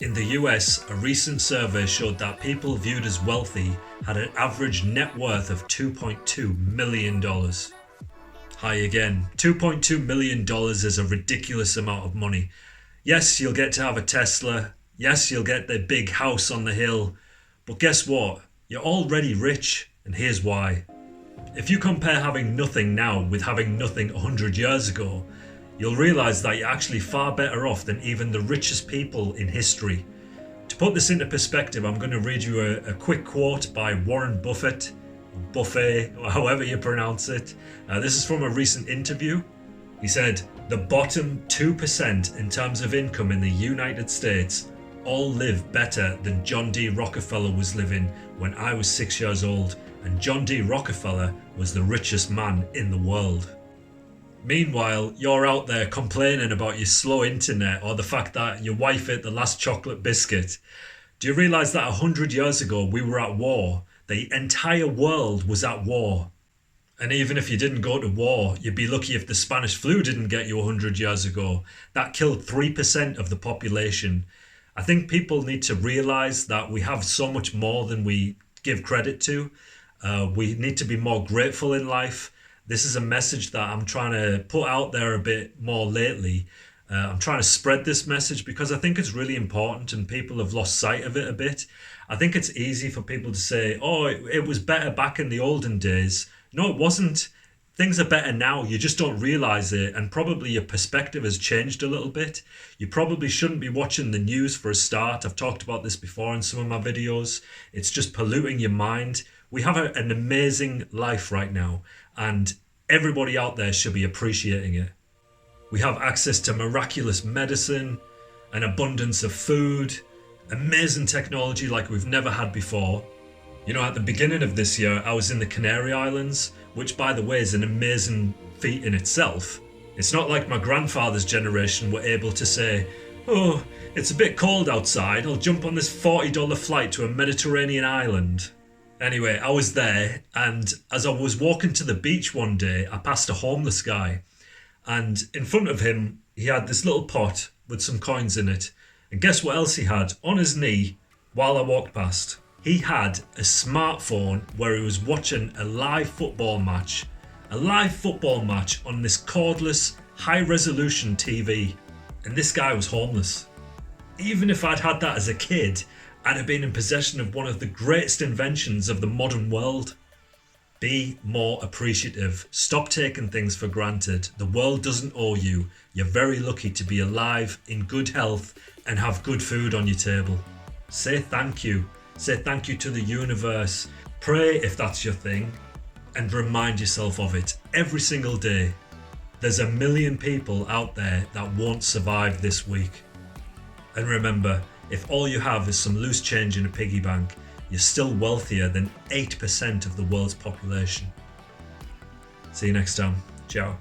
In the US, a recent survey showed that people viewed as wealthy had an average net worth of $2.2 million. Hi again. $2.2 million is a ridiculous amount of money. Yes, you'll get to have a Tesla. Yes, you'll get the big house on the hill. But guess what? You're already rich, and here's why. If you compare having nothing now with having nothing 100 years ago, you'll realise that you're actually far better off than even the richest people in history. To put this into perspective, I'm going to read you a quick quote by Warren Buffett, Buffet, or however you pronounce it. This is from a recent interview. He said, "The bottom 2% in terms of income in the United States all live better than John D. Rockefeller was living when I was 6 years old, and John D. Rockefeller was the richest man in the world." Meanwhile, you're out there complaining about your slow internet or the fact that your wife ate the last chocolate biscuit. Do you realise that 100 years ago we were at war? The entire world was at war. And even if you didn't go to war, you'd be lucky if the Spanish flu didn't get you 100 years ago. That killed 3% of the population. I think people need to realise that we have so much more than we give credit to. We need to be more grateful in life. This is a message that I'm trying to put out there a bit more lately. I'm trying to spread this message because I think it's really important and people have lost sight of it a bit. I think it's easy for people to say, oh, it was better back in the olden days. No, it wasn't. Things are better now. You just don't realise it, and probably your perspective has changed a little bit. You probably shouldn't be watching the news for a start. I've talked about this before in some of my videos. It's just polluting your mind. We have an amazing life right now, and everybody out there should be appreciating it. We have access to miraculous medicine, an abundance of food, amazing technology like we've never had before. You know, at the beginning of this year, I was in the Canary Islands, which by the way is an amazing feat in itself. It's not like my grandfather's generation were able to say, oh, it's a bit cold outside, I'll jump on this $40 flight to a Mediterranean island. Anyway, I was there, and as I was walking to the beach one day, I passed a homeless guy. And in front of him, he had this little pot with some coins in it. And guess what else he had on his knee while I walked past? He had a smartphone where he was watching a live football match. A live football match on this cordless, high-resolution TV. And this guy was homeless. Even if I'd had that as a kid, I'd have been in possession of one of the greatest inventions of the modern world. Be more appreciative. Stop taking things for granted. The world doesn't owe you. You're very lucky to be alive, in good health, and have good food on your table. Say thank you. Say thank you to the universe. Pray if that's your thing, and remind yourself of it every single day. There's 1 million people out there that won't survive this week. And remember, if all you have is some loose change in a piggy bank, you're still wealthier than 8% of the world's population. See you next time. Ciao.